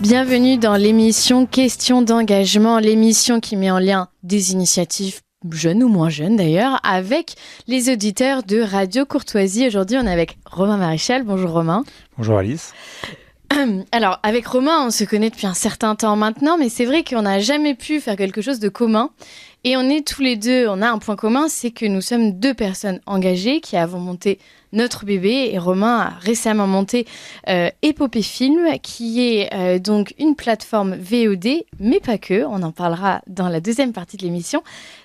Bienvenue dans l'émission Question d'engagement, l'émission qui met en lien des initiatives jeunes ou moins jeunes d'ailleurs, avec les auditeurs de Radio Courtoisie. Aujourd'hui, on est avec Romain Maréchal. Bonjour Romain. Bonjour Alice. Alors, avec Romain, on se connaît depuis un certain temps maintenant, mais c'est vrai qu'on n'a jamais pu faire quelque chose de commun. Et on est tous les deux, on a un point commun, c'est que nous sommes deux personnes engagées qui avons monté Notre Bébé. Et Romain a récemment monté Épopée Film, qui est donc une plateforme VOD, mais pas que. On en parlera dans la deuxième partie de l'émission.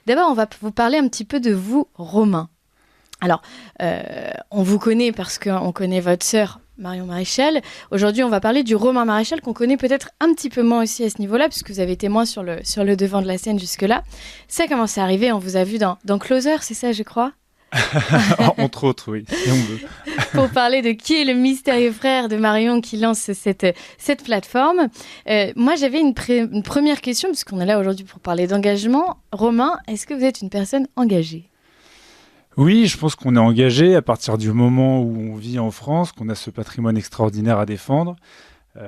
D'abord, on va vous parler un petit peu de vous, Romain. Alors, on vous connaît parce qu'on connaît votre sœur, Marion Maréchal. Aujourd'hui, on va parler du Romain Maréchal qu'on connaît peut-être un petit peu moins aussi à ce niveau-là, puisque vous avez été moins sur le devant de la scène jusque-là. Ça commence à arriver, on vous a vu dans Closer, c'est ça, je crois? Entre autres, oui, si on veut. Pour parler de qui est le mystérieux frère de Marion qui lance cette plateforme. Moi, j'avais une première question, puisqu'on est là aujourd'hui pour parler d'engagement. Romain, est-ce que vous êtes une personne engagée ? Oui, je pense qu'on est engagé à partir du moment où on vit en France, qu'on a ce patrimoine extraordinaire à défendre.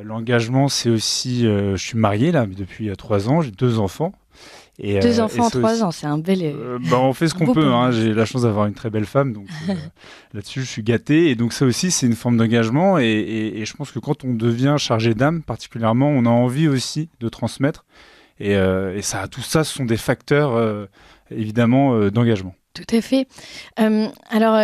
L'engagement, c'est aussi... je suis marié là depuis 3 ans, j'ai 2 enfants. Deux enfants en 3 ans, c'est un bel... on fait ce qu'on peut, hein. J'ai la chance d'avoir une très belle femme, donc là-dessus je suis gâté. Et donc ça aussi, c'est une forme d'engagement. Et je pense que quand on devient chargé d'âme, particulièrement, on a envie aussi de transmettre. Et tout ça, ce sont des facteurs, évidemment, d'engagement. Tout à fait. Alors,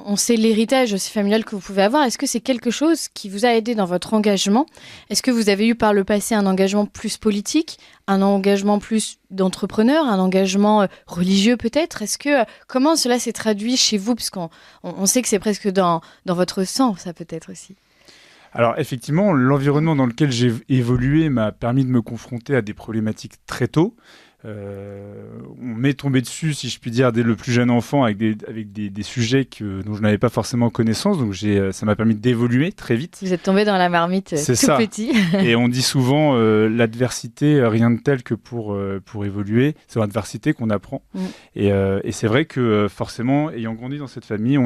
on sait l'héritage aussi familial que vous pouvez avoir. Est-ce que c'est quelque chose qui vous a aidé dans votre engagement ? Est-ce que vous avez eu par le passé un engagement plus politique, un engagement plus d'entrepreneur, un engagement religieux peut-être ? Comment cela s'est traduit chez vous ? Puisqu'on sait que c'est presque dans votre sang, ça peut-être aussi. Alors effectivement, l'environnement dans lequel j'ai évolué m'a permis de me confronter à des problématiques très tôt. On m'est tombé dessus, si je puis dire, dès le plus jeune enfant avec des sujets dont je n'avais pas forcément connaissance. Donc ça m'a permis d'évoluer très vite. Vous êtes tombé dans la marmite petit. Et on dit souvent l'adversité, rien de tel que pour évoluer. C'est l'adversité qu'on apprend. Et c'est vrai que forcément, ayant grandi dans cette famille,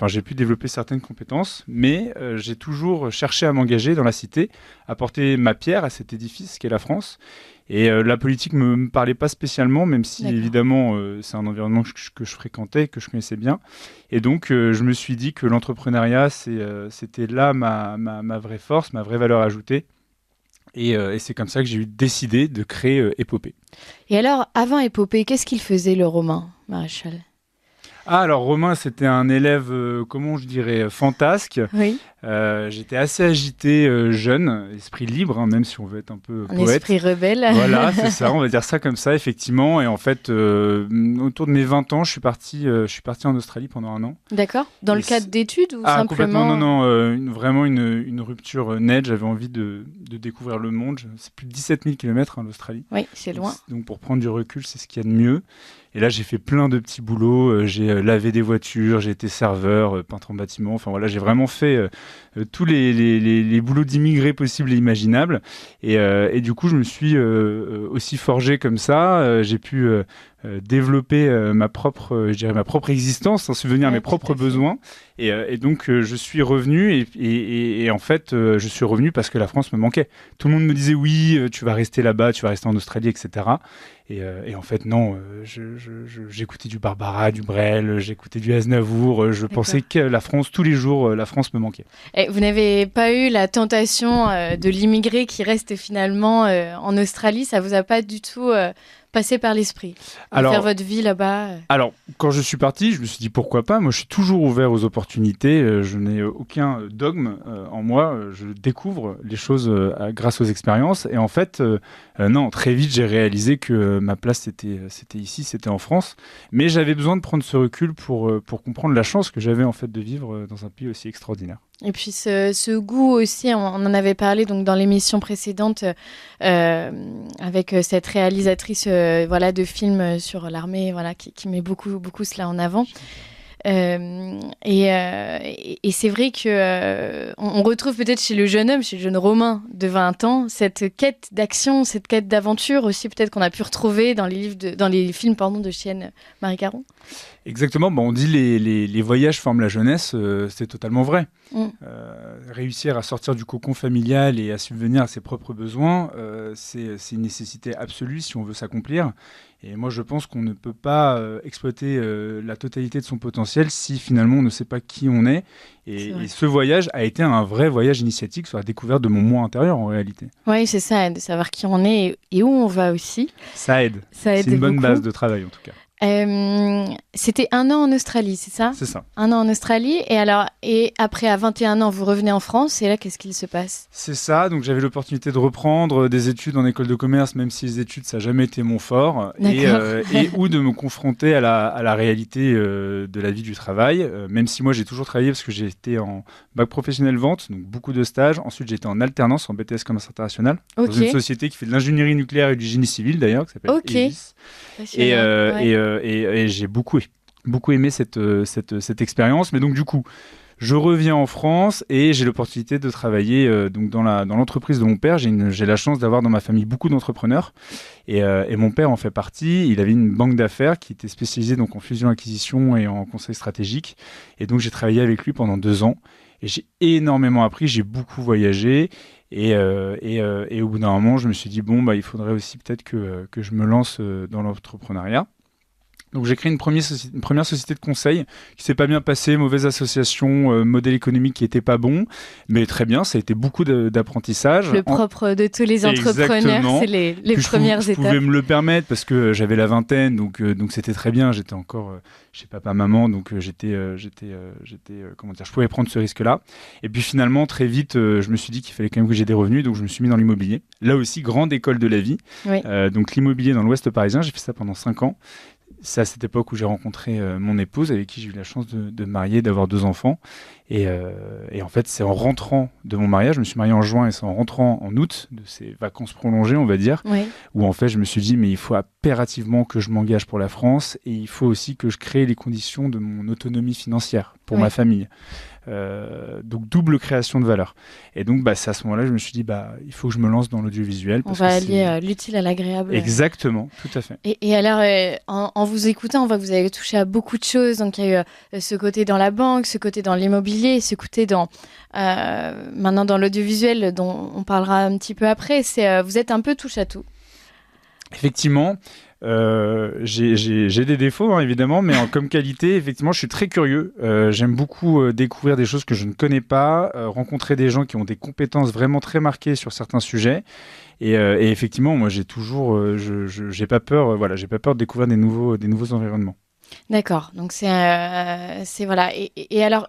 j'ai pu développer certaines compétences, mais j'ai toujours cherché à m'engager dans la cité, à porter ma pierre à cet édifice qu'est la France. Et la politique ne me parlait pas spécialement, même si évidemment c'est un environnement que je fréquentais, que je connaissais bien. Et donc je me suis dit que l'entrepreneuriat, c'était là ma vraie force, ma vraie valeur ajoutée. Et c'est comme ça que j'ai décidé de créer Épopée. Et alors, avant Épopée, qu'est-ce qu'il faisait le Romain Maréchal ? Alors Romain, c'était un élève, fantasque. Oui. J'étais assez agité, jeune, esprit libre, hein, même si on veut être un peu poète. Esprit rebelle. Voilà, c'est ça, on va dire ça comme ça, effectivement. Et en fait, autour de mes 20 ans, je suis parti en Australie pendant 1 an. D'accord. Dans le cadre d'études ou simplement... Complètement, non, vraiment une rupture nette. J'avais envie de découvrir le monde. C'est plus de 17 000 km, l'Australie. Oui, c'est loin. Donc pour prendre du recul, c'est ce qu'il y a de mieux. Et là, j'ai fait plein de petits boulots. J'ai lavé des voitures, j'ai été serveur, peintre en bâtiment. Enfin voilà, j'ai vraiment fait tous les boulots d'immigrés possibles et imaginables. Et du coup, je me suis aussi forgé comme ça. J'ai pu développer ma propre existence, subvenir à mes propres besoins. Et donc, je suis revenu. Et en fait, je suis revenu parce que la France me manquait. Tout le monde me disait oui, tu vas rester là-bas, tu vas rester en Australie, etc. Et en fait, non, j'écoutais du Barbara, du Brel, j'écoutais du Aznavour. Je pensais que la France, tous les jours, la France me manquait. Et vous n'avez pas eu la tentation de l'immigré qui reste finalement en Australie ? Ça vous a pas du tout passé par l'esprit de faire votre vie là-bas Alors, quand je suis parti, je me suis dit pourquoi pas. Moi, je suis toujours ouvert aux opportunités. Je n'ai aucun dogme en moi. Je découvre les choses grâce aux expériences. Et en fait, non, très vite, j'ai réalisé que ma place, c'était ici, c'était en France. Mais j'avais besoin de prendre ce recul pour comprendre la chance que j'avais en fait de vivre dans un pays aussi extraordinaire. Et puis ce goût aussi, on en avait parlé donc dans l'émission précédente avec cette réalisatrice de films sur l'armée, qui met beaucoup cela en avant. Et c'est vrai que on retrouve peut-être chez le jeune homme, chez le jeune Romain de 20 ans, cette quête d'action, cette quête d'aventure aussi peut-être qu'on a pu retrouver dans les films de Chienne Marie Caron. Exactement, on dit les voyages forment la jeunesse, c'est totalement vrai. Mm. Réussir à sortir du cocon familial et à subvenir à ses propres besoins, c'est une nécessité absolue si on veut s'accomplir. Et moi, je pense qu'on ne peut pas exploiter la totalité de son potentiel si finalement on ne sait pas qui on est. Et ce voyage a été un vrai voyage initiatique sur la découverte de mon moi intérieur en réalité. Oui, c'est ça, de savoir qui on est et où on va aussi. Ça aide. C'est une bonne base de travail en tout cas. C'était 1 an en Australie, c'est ça ? C'est ça. 1 an en Australie. Et après, à 21 ans, vous revenez en France. Et là, qu'est-ce qu'il se passe ? C'est ça. Donc, j'avais l'opportunité de reprendre des études en école de commerce, même si les études, ça n'a jamais été mon fort. Ou de me confronter à la réalité de la vie du travail. Même si moi, j'ai toujours travaillé parce que j'ai été en bac professionnel vente, donc beaucoup de stages. Ensuite, j'étais en alternance en BTS Commerce International. Dans une société qui fait de l'ingénierie nucléaire et du génie civil, d'ailleurs, qui s'appelle EGIS. Et j'ai beaucoup aimé cette expérience. Mais donc, du coup, je reviens en France et j'ai l'opportunité de travailler donc dans l'entreprise de mon père. J'ai la chance d'avoir dans ma famille beaucoup d'entrepreneurs. Et mon père en fait partie. Il avait une banque d'affaires qui était spécialisée donc, en fusion-acquisition et en conseil stratégique. Et donc, j'ai travaillé avec lui pendant 2 ans. Et j'ai énormément appris, j'ai beaucoup voyagé. Et au bout d'un moment, je me suis dit, il faudrait aussi peut-être que je me lance dans l'entrepreneuriat. Donc j'ai créé une première société de conseil qui s'est pas bien passée, mauvaise association, modèle économique qui était pas bon, mais très bien, ça a été beaucoup d'apprentissage. Le propre de tous les entrepreneurs, c'est les premières étapes. Je pouvais me le permettre parce que j'avais la vingtaine, donc c'était très bien. J'étais encore chez papa-maman, donc je pouvais prendre ce risque-là. Et puis finalement, très vite, je me suis dit qu'il fallait quand même que j'ai des revenus, donc je me suis mis dans l'immobilier. Là aussi, grande école de la vie. Oui. Donc l'immobilier dans l'Ouest parisien, j'ai fait ça pendant 5 ans. C'est à cette époque où j'ai rencontré mon épouse, avec qui j'ai eu la chance de me marier, d'avoir 2 enfants. Et en fait, c'est en rentrant de mon mariage, je me suis marié en juin, et c'est en rentrant en août, de ces vacances prolongées, on va dire, où en fait, je me suis dit, mais il faut impérativement que je m'engage pour la France, et il faut aussi que je crée les conditions de mon autonomie financière pour ma famille. Donc double création de valeur. Et donc c'est à ce moment-là que je me suis dit il faut que je me lance dans l'audiovisuel. On va allier l'utile à l'agréable. Exactement, tout à fait. Et alors en vous écoutant, on voit que vous avez touché à beaucoup de choses. Donc il y a eu ce côté dans la banque, ce côté dans l'immobilier, ce côté maintenant dans l'audiovisuel dont on parlera un petit peu après. Vous êtes un peu touche à tout. Effectivement. J'ai des défauts évidemment, mais comme qualité, effectivement, je suis très curieux. J'aime beaucoup découvrir des choses que je ne connais pas, rencontrer des gens qui ont des compétences vraiment très marquées sur certains sujets. Et effectivement, moi, j'ai pas peur. J'ai pas peur de découvrir des nouveaux environnements. D'accord. Donc c'est voilà. Et alors,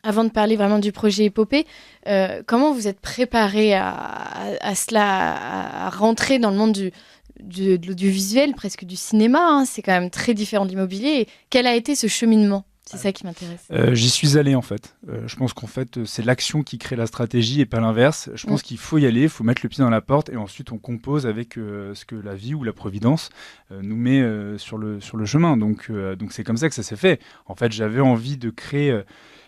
avant de parler vraiment du projet Épopée, comment vous êtes préparé à cela, à rentrer dans le monde de l'audiovisuel, presque du cinéma, c'est quand même très différent de l'immobilier. Quel a été ce cheminement ? C'est ça qui m'intéresse. J'y suis allé en fait. Je pense qu'en fait, c'est l'action qui crée la stratégie et pas l'inverse. Je pense qu'il faut y aller, il faut mettre le pied dans la porte et ensuite on compose avec ce que la vie ou la providence nous met sur le chemin. Donc c'est comme ça que ça s'est fait. En fait, j'avais envie de créer...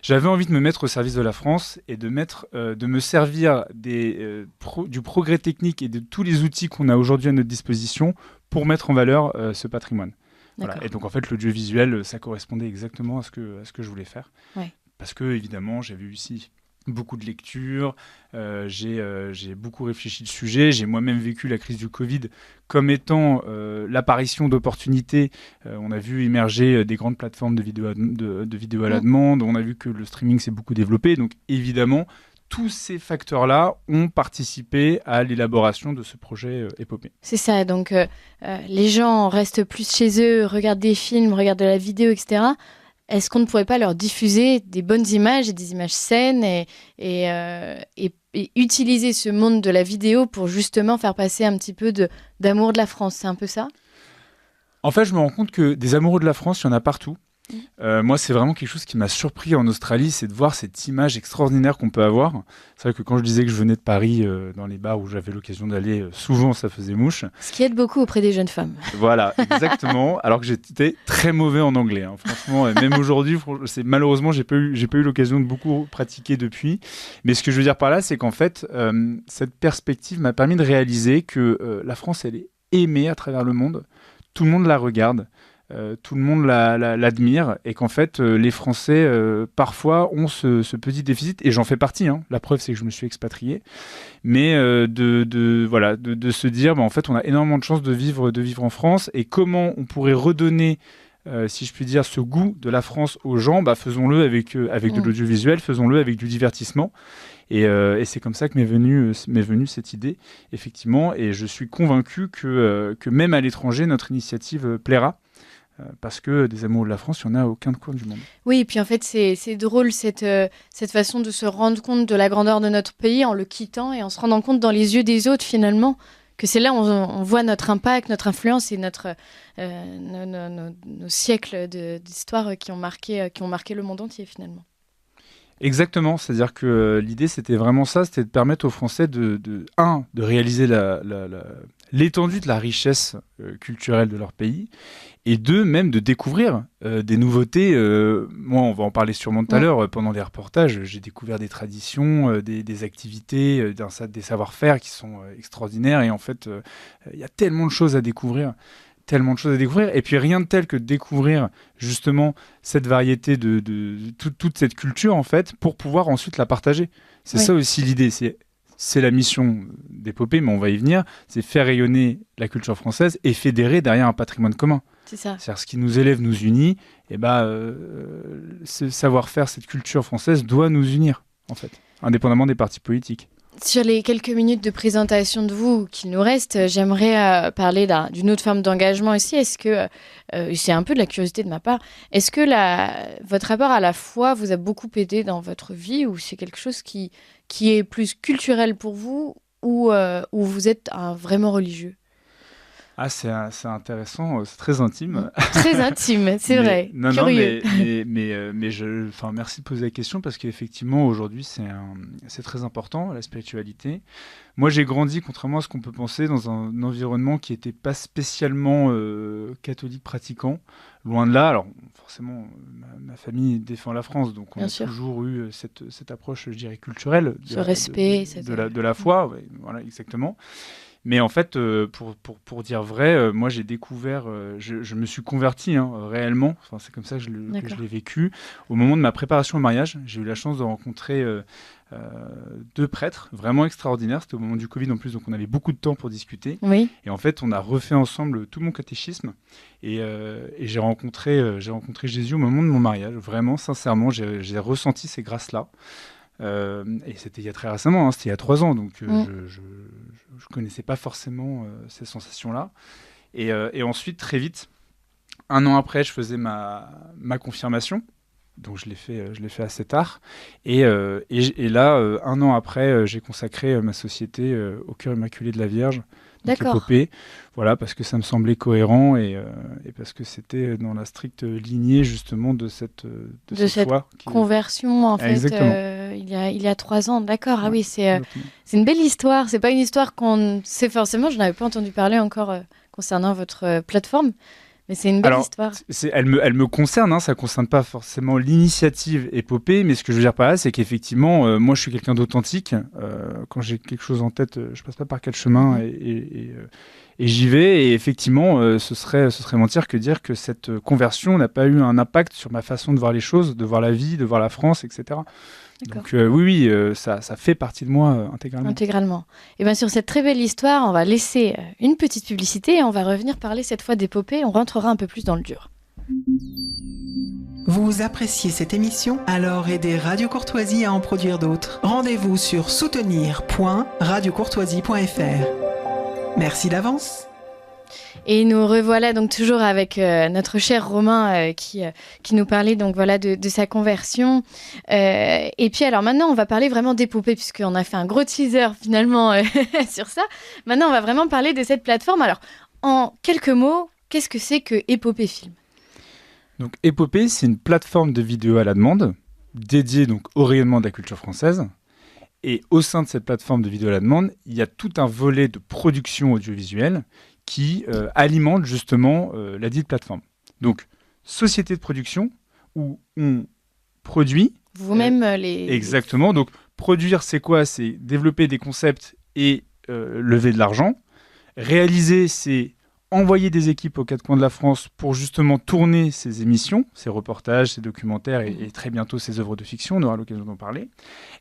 J'avais envie de me mettre au service de la France et de me servir du progrès technique et de tous les outils qu'on a aujourd'hui à notre disposition pour mettre en valeur ce patrimoine. Voilà. Et donc en fait, l'audiovisuel, ça correspondait exactement à ce que je voulais faire. Ouais. Parce que évidemment, j'avais eu ici beaucoup de lectures, j'ai beaucoup réfléchi le sujet, j'ai moi-même vécu la crise du Covid comme étant l'apparition d'opportunités. On a vu émerger des grandes plateformes de vidéos à la demande, on a vu que le streaming s'est beaucoup développé, donc évidemment, tous ces facteurs-là ont participé à l'élaboration de ce projet Épopée. C'est ça, donc les gens restent plus chez eux, regardent des films, regardent de la vidéo, etc. Est-ce qu'on ne pourrait pas leur diffuser des bonnes images et des images saines et utiliser ce monde de la vidéo pour justement faire passer un petit peu d'amour de la France ? C'est un peu ça ? En fait, je me rends compte que des amoureux de la France, il y en a partout. Moi, c'est vraiment quelque chose qui m'a surpris en Australie, c'est de voir cette image extraordinaire qu'on peut avoir. C'est vrai que quand je disais que je venais de Paris, dans les bars où j'avais l'occasion d'aller, souvent ça faisait mouche. Ce qui aide beaucoup auprès des jeunes femmes. Voilà, exactement. Alors que j'étais très mauvais en anglais. Franchement, même aujourd'hui, malheureusement, j'ai pas eu l'occasion de beaucoup pratiquer depuis. Mais ce que je veux dire par là, c'est qu'en fait, cette perspective m'a permis de réaliser que la France, elle est aimée à travers le monde. Tout le monde la regarde. tout le monde l'admire et qu'en fait les Français parfois ont ce petit déficit et j'en fais partie. La preuve c'est que je me suis expatrié, mais de se dire en fait on a énormément de chance de vivre en France et comment on pourrait redonner si je puis dire, ce goût de la France aux gens, faisons-le avec de l'audiovisuel, faisons-le avec du divertissement. Et c'est comme ça que m'est venue cette idée, effectivement. Et je suis convaincu que même à l'étranger, notre initiative plaira. Parce que des amoureux de la France, il n'y en a aucun coin du monde. Oui, et puis en fait, c'est drôle cette façon de se rendre compte de la grandeur de notre pays en le quittant et en se rendant compte dans les yeux des autres, finalement, que c'est là où on voit notre impact, notre influence et nos siècles d'histoire qui ont marqué le monde entier, finalement. Exactement, c'est-à-dire que l'idée c'était vraiment ça, c'était de permettre aux Français de réaliser l'étendue de la richesse culturelle de leur pays, et deux, même de découvrir des nouveautés. Moi, on va en parler sûrement tout à l'heure, pendant les reportages, j'ai découvert des traditions, des activités, des savoir-faire qui sont extraordinaires, et en fait, il y a tellement de choses à découvrir. Et puis rien de tel que de découvrir justement cette variété de toute cette culture en fait pour pouvoir ensuite la partager. C'est ça aussi l'idée, c'est la mission d'Épopée, mais on va y venir, c'est faire rayonner la culture française et fédérer derrière un patrimoine commun. C'est ça. C'est-à-dire ce qui nous élève nous unit, et ce savoir-faire, cette culture française doit nous unir en fait, indépendamment des partis politiques. Sur les quelques minutes de présentation de vous qu'il nous reste, j'aimerais parler d'une autre forme d'engagement aussi. Est-ce que, c'est un peu de la curiosité de ma part, est-ce que votre rapport à la foi vous a beaucoup aidé dans votre vie ou c'est quelque chose qui est plus culturel pour vous ou vous êtes vraiment religieux ? Ah, c'est intéressant, c'est très intime. Très intime, c'est vrai. Curieux. Merci de poser la question parce qu'effectivement, aujourd'hui, c'est très important, la spiritualité. Moi, j'ai grandi, contrairement à ce qu'on peut penser, dans un environnement qui n'était pas spécialement catholique pratiquant. Loin de là, alors forcément, ma famille défend la France, donc on a toujours eu cette approche, je dirais, culturelle. Ce respect. De la foi, ouais, voilà, exactement. Mais en fait, pour dire vrai, moi j'ai découvert, je me suis converti réellement, enfin, c'est comme ça que je l'ai vécu. Au moment de ma préparation au mariage, j'ai eu la chance de rencontrer 2 prêtres vraiment extraordinaires. C'était au moment du Covid en plus, donc on avait beaucoup de temps pour discuter. Oui. Et en fait, on a refait ensemble tout mon catéchisme. Et j'ai rencontré Jésus au moment de mon mariage. Vraiment, sincèrement, j'ai ressenti ces grâces-là. Et c'était il y a très récemment, c'était il y a 3 ans, donc je ne connaissais pas forcément ces sensations-là. Et ensuite, très vite, 1 an après, je faisais ma confirmation, donc je l'ai fait assez tard. Et là, 1 an après, j'ai consacré ma société au cœur immaculé de la Vierge. Épopée, voilà, parce que ça me semblait cohérent et parce que c'était dans la stricte lignée justement de cette foi conversion en fait il y a 3 ans, d'accord. Ah oui, c'est une belle histoire, c'est pas une histoire qu'on sait forcément, je n'avais pas entendu parler encore concernant votre plateforme. Mais c'est une belle histoire. Elle me concerne, ça ne concerne pas forcément l'initiative Épopée, mais ce que je veux dire par là, c'est qu'effectivement, moi je suis quelqu'un d'authentique. Quand j'ai quelque chose en tête, je ne passe pas par quel chemin et j'y vais. Et effectivement, ce serait mentir que dire que cette conversion n'a pas eu un impact sur ma façon de voir les choses, de voir la vie, de voir la France, etc. Donc oui, ça fait partie de moi intégralement. Et bien sur cette très belle histoire, on va laisser une petite publicité et on va revenir parler cette fois d'Épopée. On rentrera un peu plus dans le dur. Vous appréciez cette émission? Alors aidez Radio Courtoisie à en produire d'autres. Rendez-vous sur soutenir.radiocourtoisie.fr. Merci d'avance. Et nous revoilà donc toujours avec notre cher Romain qui nous parlait donc voilà de sa conversion. Et puis alors maintenant on va parler vraiment d'Épopée puisqu'on a fait un gros teaser finalement sur ça. Maintenant on va vraiment parler de cette plateforme. Alors en quelques mots, qu'est-ce que c'est que Épopée Film ? Donc Épopée, c'est une plateforme de vidéo à la demande dédiée donc au rayonnement de la culture française. Et au sein de cette plateforme de vidéo à la demande, il y a tout un volet de production audiovisuelle qui alimente justement la dite plateforme. Donc, société de production où on produit... Vous-même Exactement. Donc, produire, c'est quoi ? C'est développer des concepts et lever de l'argent. Réaliser, c'est envoyer des équipes aux quatre coins de la France pour justement tourner ces émissions, ces reportages, ces documentaires et très bientôt ces œuvres de fiction, on aura l'occasion d'en parler.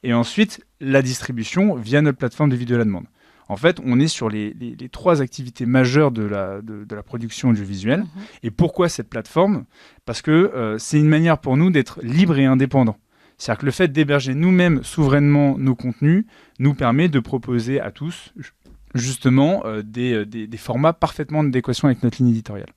Et ensuite, la distribution via notre plateforme de vidéo à la demande. En fait, on est sur les 3 activités majeures de la production audiovisuelle. Et pourquoi cette plateforme ? Parce que c'est une manière pour nous d'être libres et indépendants. C'est-à-dire que le fait d'héberger nous-mêmes souverainement nos contenus nous permet de proposer à tous justement des formats parfaitement en adéquation avec notre ligne éditoriale.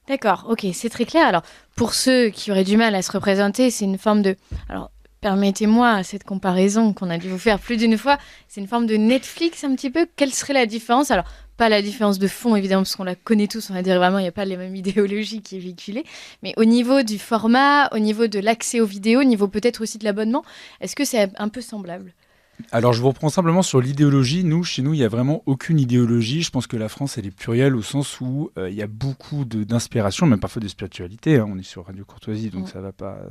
D'accord, ok, c'est très clair. Alors, pour ceux qui auraient du mal à se représenter, c'est une forme de... Alors, permettez-moi cette comparaison qu'on a dû vous faire plus d'une fois. C'est une forme de Netflix un petit peu. Quelle serait la différence ? Alors, pas la différence de fond, évidemment, parce qu'on la connaît tous. On va dire vraiment, il n'y a pas les mêmes idéologies qui est véhiculée. Mais au niveau du format, au niveau de l'accès aux vidéos, au niveau peut-être aussi de l'abonnement, est-ce que c'est un peu semblable ? Alors, je vous reprends simplement sur l'idéologie. Chez nous, il n'y a vraiment aucune idéologie. Je pense que la France, elle est plurielle au sens où il y a beaucoup d'inspiration, même parfois de spiritualité. On est sur Radio Courtoisie, donc ça va pas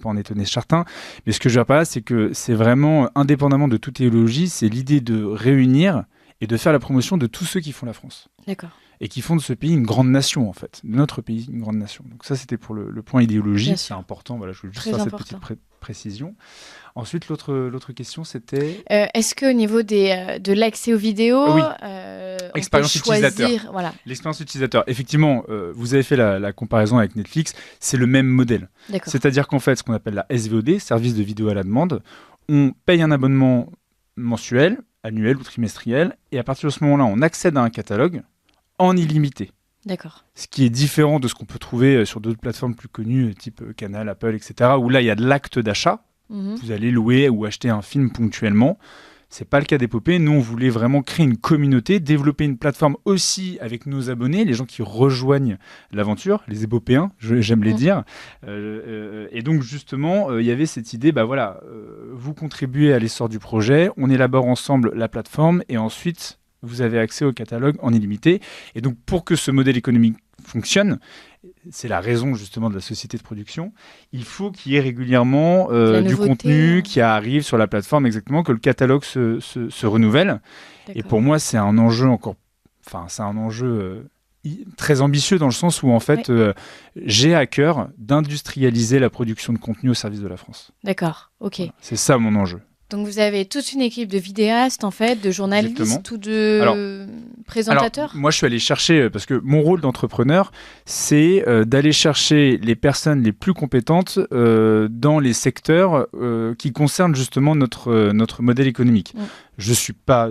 en étonner certains. Mais ce que je veux dire par là, c'est que c'est vraiment, indépendamment de toute idéologie, c'est l'idée de réunir et de faire la promotion de tous ceux qui font la France. D'accord. Et qui font de ce pays une grande nation, en fait. De notre pays, une grande nation. Donc ça, c'était pour le point idéologie. C'est important. Voilà, je voulais juste faire cette petite précision. Ensuite, l'autre question, c'était... est-ce qu'au niveau de l'accès aux vidéos, oui. Expérience utilisateur. Voilà. L'expérience utilisateur. Effectivement, vous avez fait la comparaison avec Netflix. C'est le même modèle. D'accord. C'est-à-dire qu'en fait, ce qu'on appelle la SVOD, service de vidéo à la demande, on paye un abonnement mensuel, annuel ou trimestriel, et à partir de ce moment-là, on accède à un catalogue en illimité. D'accord. Ce qui est différent de ce qu'on peut trouver sur d'autres plateformes plus connues, type Canal, Apple, etc., où là, il y a de l'acte d'achat. Vous allez louer ou acheter un film ponctuellement. C'est pas le cas d'Épopée. Nous, on voulait vraiment créer une communauté, développer une plateforme aussi avec nos abonnés, les gens qui rejoignent l'aventure, les épopéens, j'aime les dire. Et donc, justement, il y avait cette idée, vous contribuez à l'essor du projet, on élabore ensemble la plateforme et ensuite, vous avez accès au catalogue en illimité. Et donc, pour que ce modèle économique fonctionne, c'est la raison justement de la société de production, il faut qu'il y ait régulièrement du contenu qui arrive sur la plateforme, exactement, que le catalogue se renouvelle. D'accord. Et pour moi, c'est un enjeu très ambitieux dans le sens où en fait, j'ai à cœur d'industrialiser la production de contenu au service de la France. D'accord, ok. Voilà, c'est ça mon enjeu. Donc vous avez toute une équipe de vidéastes, en fait, de journalistes. Exactement. Ou de présentateurs. Moi, je suis allé chercher, parce que mon rôle d'entrepreneur, c'est d'aller chercher les personnes les plus compétentes dans les secteurs qui concernent justement notre modèle économique. Je ne suis pas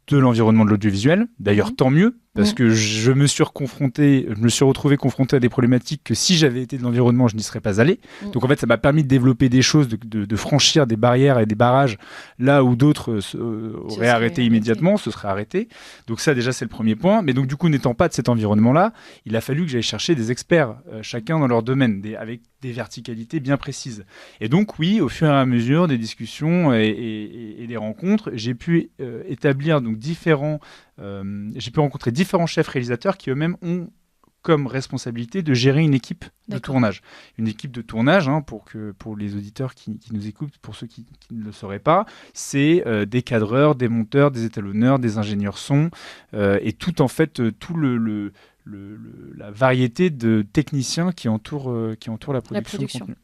de l'environnement de l'audiovisuel, d'ailleurs tant mieux, parce que je me suis retrouvé confronté à des problématiques que si j'avais été de l'environnement, je n'y serais pas allé. Donc en fait, ça m'a permis de développer des choses, de franchir des barrières et des barrages là où d'autres auraient arrêté immédiatement, se seraient arrêtés. Donc ça déjà, c'est le premier point. Mais donc du coup, n'étant pas de cet environnement-là, il a fallu que j'aille chercher des experts, chacun dans leur domaine, avec des verticalités bien précises. Et donc oui, au fur et à mesure des discussions et des rencontres, j'ai pu établir donc j'ai pu rencontrer différents chefs réalisateurs qui eux-mêmes ont comme responsabilité de gérer une équipe de tournage. Une équipe de tournage, pour les auditeurs qui nous écoutent, pour ceux qui ne le sauraient pas, c'est des cadreurs, des monteurs, des étalonneurs, des ingénieurs son, et tout en fait, la variété de techniciens qui entourent la production de contenu.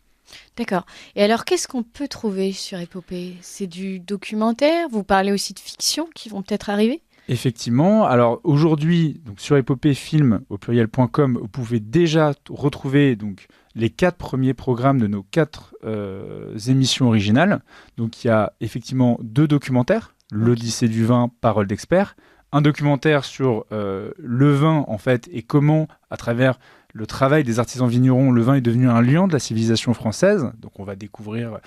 D'accord. Et alors, qu'est-ce qu'on peut trouver sur Épopée ? C'est du documentaire ? Vous parlez aussi de fiction qui vont peut-être arriver ? Effectivement. Alors aujourd'hui, donc sur Épopée Film au pluriel.com, vous pouvez déjà retrouver donc les 4 premiers programmes de nos 4 émissions originales. Donc il y a effectivement 2 documentaires, l'Odyssée du vin, Parole d'expert, un documentaire sur le vin en fait et comment à travers le travail des artisans vignerons, le vin est devenu un lion de la civilisation française. Donc on va découvrir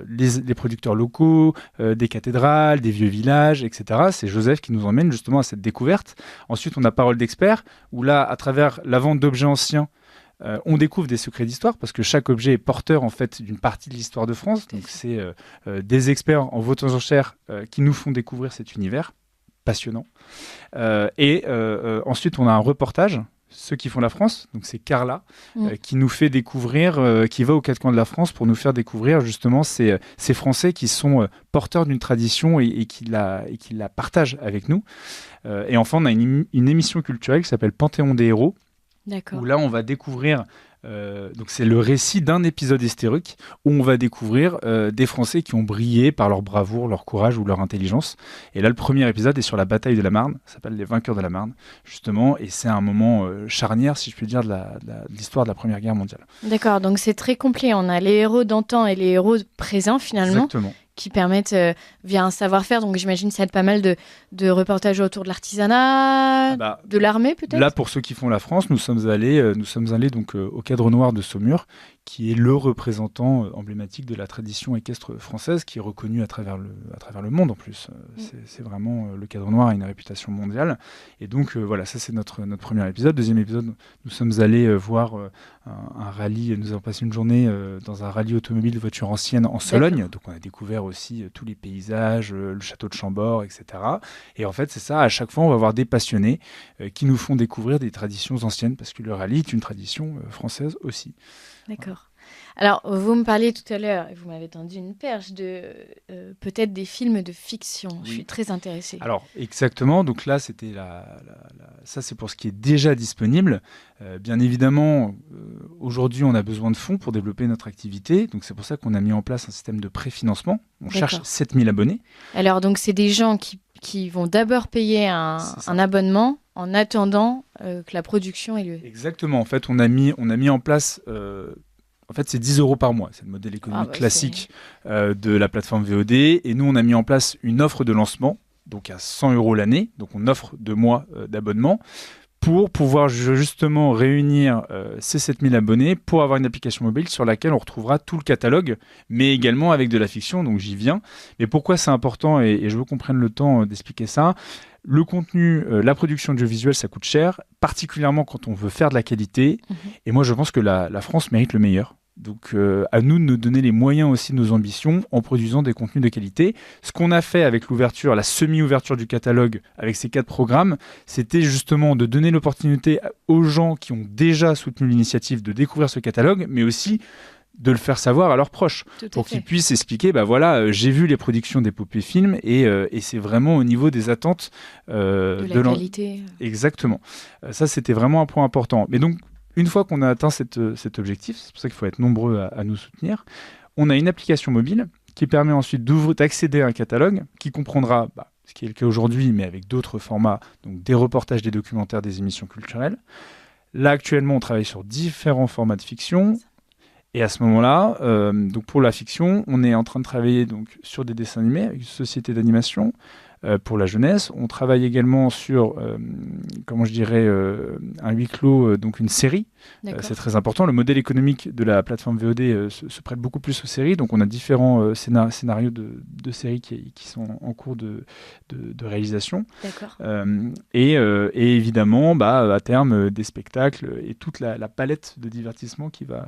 les producteurs locaux, des cathédrales, des vieux villages, etc. C'est Joseph qui nous emmène justement à cette découverte. Ensuite, on a Parole d'expert, où là, à travers la vente d'objets anciens, on découvre des secrets d'histoire, parce que chaque objet est porteur en fait d'une partie de l'histoire de France. Donc c'est des experts en vente aux enchères qui nous font découvrir cet univers passionnant. Ensuite, on a un reportage Ceux qui font la France, donc c'est Carla, qui nous fait découvrir, qui va aux quatre coins de la France pour nous faire découvrir justement ces Français qui sont porteurs d'une tradition et qui la partagent avec nous. Et enfin, on a une émission culturelle qui s'appelle Panthéon des héros, où là on va découvrir, donc c'est le récit d'un épisode historique où on va découvrir des Français qui ont brillé par leur bravoure, leur courage ou leur intelligence. Et là, le premier épisode est sur la bataille de la Marne, ça s'appelle Les Vainqueurs de la Marne, justement, et c'est un moment charnière, si je puis dire, de l'histoire de la Première Guerre mondiale. D'accord, donc c'est très complet. On a les héros d'antan et les héros présents, finalement. Exactement. Qui permettent, via un savoir-faire, donc j'imagine que ça va être pas mal de reportages autour de l'artisanat, de l'armée peut-être. Là, pour ceux qui font la France, nous sommes allés donc au Cadre Noir de Saumur, qui est le représentant emblématique de la tradition équestre française, qui est reconnu à travers le monde en plus. C'est vraiment, le Cadre Noir a une réputation mondiale. Et donc voilà, ça c'est notre premier épisode. Deuxième épisode, nous sommes allés voir un rallye, nous avons passé une journée dans un rallye automobile de voitures anciennes en Sologne. D'accord. Donc on a découvert aussi tous les paysages, le château de Chambord, etc. Et en fait, c'est ça, à chaque fois, on va avoir des passionnés qui nous font découvrir des traditions anciennes, parce que le rallye est une tradition française aussi. D'accord. Alors, vous me parliez tout à l'heure, et vous m'avez tendu une perche, de peut-être des films de fiction. Oui. Je suis très intéressée. Alors, exactement. Donc là, c'était ça, c'est pour ce qui est déjà disponible. Bien évidemment, aujourd'hui, on a besoin de fonds pour développer notre activité. Donc, c'est pour ça qu'on a mis en place un système de préfinancement. On cherche 7000 abonnés. Alors, donc, c'est des gens qui vont d'abord payer un abonnement en attendant que la production ait lieu. Exactement. En fait, on a mis en place... En fait, c'est 10 € par mois. C'est le modèle économique classique de la plateforme VOD. Et nous, on a mis en place une offre de lancement, donc à 100 € l'année. Donc, on offre 2 mois d'abonnement pour pouvoir justement réunir ces 7000 abonnés pour avoir une application mobile sur laquelle on retrouvera tout le catalogue, mais également avec de la fiction. Donc, j'y viens. Mais pourquoi c'est important, et je veux qu'on prenne le temps d'expliquer ça. Le contenu, la production audiovisuelle, ça coûte cher, particulièrement quand on veut faire de la qualité. Et moi, je pense que la France mérite le meilleur. Donc, à nous de nous donner les moyens aussi de nos ambitions en produisant des contenus de qualité. Ce qu'on a fait avec l'ouverture, la semi-ouverture du catalogue, avec ces 4 programmes, c'était justement de donner l'opportunité aux gens qui ont déjà soutenu l'initiative de découvrir ce catalogue, mais aussi de le faire savoir à leurs proches, pour qu'ils puissent expliquer, j'ai vu les productions d'Épopée Film et c'est vraiment au niveau des attentes de la qualité. Exactement. Ça, c'était vraiment un point important. Mais donc, une fois qu'on a atteint cet objectif, c'est pour ça qu'il faut être nombreux à nous soutenir, on a une application mobile qui permet ensuite d'accéder à un catalogue qui comprendra, ce qui est le cas aujourd'hui, mais avec d'autres formats, donc des reportages, des documentaires, des émissions culturelles. Là, actuellement, on travaille sur différents formats de fiction. Et à ce moment-là, donc pour la fiction, on est en train de travailler donc, sur des dessins animés avec une société d'animation pour la jeunesse. On travaille également sur, un huis clos, donc une série. C'est très important. Le modèle économique de la plateforme VOD se prête beaucoup plus aux séries. Donc on a différents scénarios de séries qui sont en cours de réalisation. Et évidemment, à terme, des spectacles et toute la palette de divertissement qui va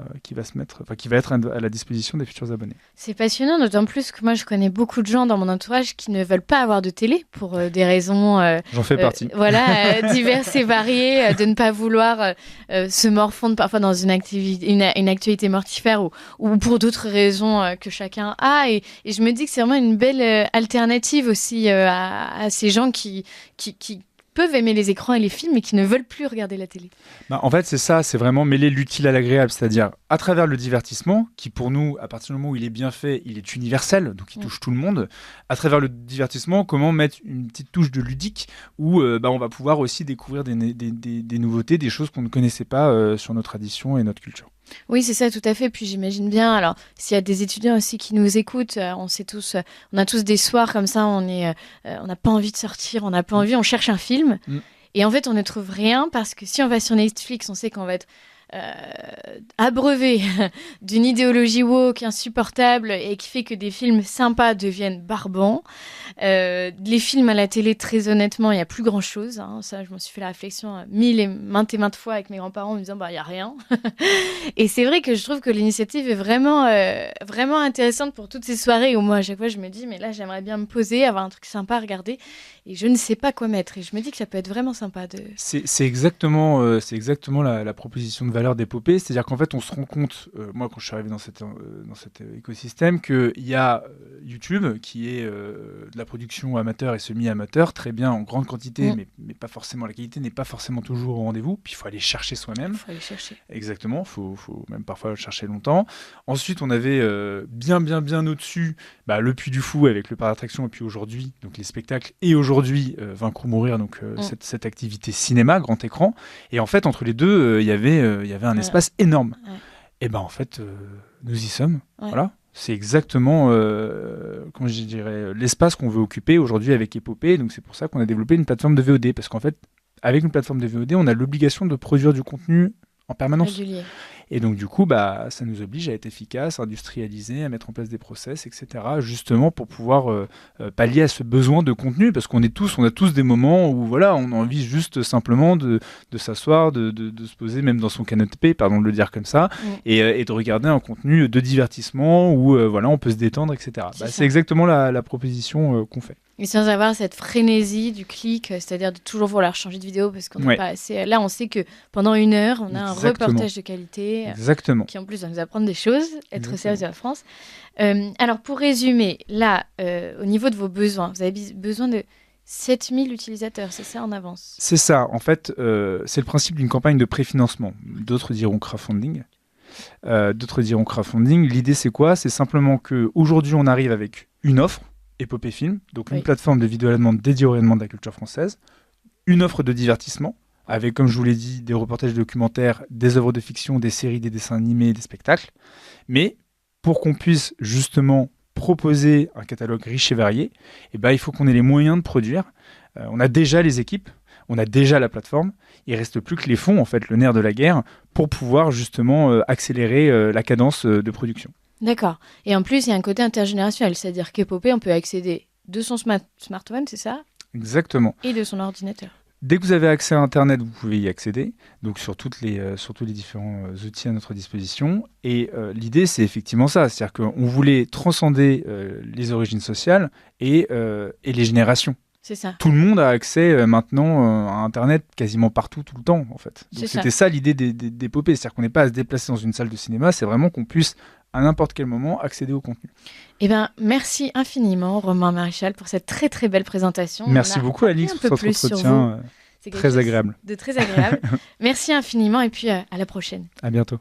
être à la disposition des futurs abonnés. C'est passionnant, d'autant plus que moi je connais beaucoup de gens dans mon entourage qui ne veulent pas avoir de télé pour des raisons j'en fais partie. Diverses et variées, de ne pas vouloir se morfondre parfois dans une actualité mortifère ou pour d'autres raisons que chacun a. Et je me dis que c'est vraiment une belle alternative aussi à ces gens qui peuvent aimer les écrans et les films mais qui ne veulent plus regarder la télé. En fait, c'est ça, c'est vraiment mêler l'utile à l'agréable, c'est-à-dire à travers le divertissement, qui pour nous, à partir du moment où il est bien fait, il est universel, donc il touche tout le monde. À travers le divertissement, comment mettre une petite touche de ludique où on va pouvoir aussi découvrir des nouveautés, des choses qu'on ne connaissait pas sur nos traditions et notre culture. Oui, c'est ça, tout à fait. Puis j'imagine bien, alors, s'il y a des étudiants aussi qui nous écoutent, on a tous des soirs comme ça, on n'a pas envie de sortir, on n'a pas envie, on cherche un film. Et en fait, on ne trouve rien parce que si on va sur Netflix, on sait qu'on va être abreuvé d'une idéologie woke insupportable et qui fait que des films sympas deviennent barbants. Les films à la télé, très honnêtement, il n'y a plus grand-chose. Hein. Ça, je m'en suis fait la réflexion mille et maintes fois avec mes grands-parents en me disant il n'y a rien. Et c'est vrai que je trouve que l'initiative est vraiment, vraiment intéressante pour toutes ces soirées où moi, à chaque fois, je me dis mais là, j'aimerais bien me poser, avoir un truc sympa à regarder et je ne sais pas quoi mettre. Et je me dis que ça peut être vraiment sympa. C'est exactement la proposition de valeur d'Épopée. C'est-à-dire qu'en fait, on se rend compte, moi, quand je suis arrivé dans cet écosystème, qu'il y a YouTube qui est de la production amateur et semi-amateur, très bien en grande quantité, mais pas forcément, la qualité n'est pas forcément toujours au rendez-vous. Puis il faut aller chercher soi-même. Il faut aller chercher. Exactement, faut même parfois le chercher longtemps. Ensuite, on avait bien au-dessus le Puy du Fou avec le parc d'attractions, et puis aujourd'hui, donc les spectacles, et aujourd'hui, Vaincre ou Mourir, donc cette activité cinéma, grand écran. Et en fait, entre les deux, il y avait un espace énorme. Ouais. Et en fait, nous y sommes. Ouais. Voilà. C'est exactement comment je dirais, l'espace qu'on veut occuper aujourd'hui avec Épopée. Donc c'est pour ça qu'on a développé une plateforme de VOD. Parce qu'en fait, avec une plateforme de VOD, on a l'obligation de produire du contenu en permanence. Régulier. Et donc, du coup, ça nous oblige à être efficace, à industrialiser, à mettre en place des process, etc., justement pour pouvoir pallier à ce besoin de contenu, parce on a tous des moments où, voilà, on a envie juste simplement de s'asseoir, de se poser même dans son canapé, pardon de le dire comme ça, et de regarder un contenu de divertissement où, voilà, on peut se détendre, etc. C'est exactement la proposition qu'on fait. Et sans avoir cette frénésie du clic, c'est-à-dire de toujours vouloir changer de vidéo parce qu'on n'est pas assez... Là, on sait que pendant 1 heure, on a un reportage de qualité qui, en plus, va nous apprendre des choses, être sérieux à la France. Alors, pour résumer, là, au niveau de vos besoins, vous avez besoin de 7000 utilisateurs, c'est ça en avance? C'est ça. En fait, c'est le principe d'une campagne de préfinancement. D'autres diront crowdfunding. L'idée, c'est quoi? C'est simplement qu'aujourd'hui, on arrive avec une offre, Épopée Film, donc une plateforme de vidéo à la demande dédiée au rayonnement de la culture française, une offre de divertissement, avec, comme je vous l'ai dit, des reportages documentaires, des œuvres de fiction, des séries, des dessins animés, des spectacles. Mais pour qu'on puisse justement proposer un catalogue riche et varié, il faut qu'on ait les moyens de produire. On a déjà les équipes, on a déjà la plateforme, il ne reste plus que les fonds, en fait, le nerf de la guerre, pour pouvoir justement accélérer la cadence de production. D'accord. Et en plus, il y a un côté intergénérationnel, c'est-à-dire qu'Épopée, on peut accéder de son smartphone, c'est ça? Exactement. Et de son ordinateur. Dès que vous avez accès à Internet, vous pouvez y accéder, donc sur tous les différents outils à notre disposition. Et l'idée, c'est effectivement ça, c'est-à-dire qu'on voulait transcender les origines sociales et les générations. C'est ça. Tout le monde a accès maintenant à Internet quasiment partout, tout le temps, en fait. Donc c'était ça l'idée d'Épopée, c'est-à-dire qu'on n'est pas à se déplacer dans une salle de cinéma, c'est vraiment qu'on puisse à n'importe quel moment accéder au contenu. Merci infiniment Romain Maréchal pour cette très très belle présentation. Merci beaucoup Alix pour cet entretien très agréable. De très agréable. Merci infiniment et puis à la prochaine. À bientôt.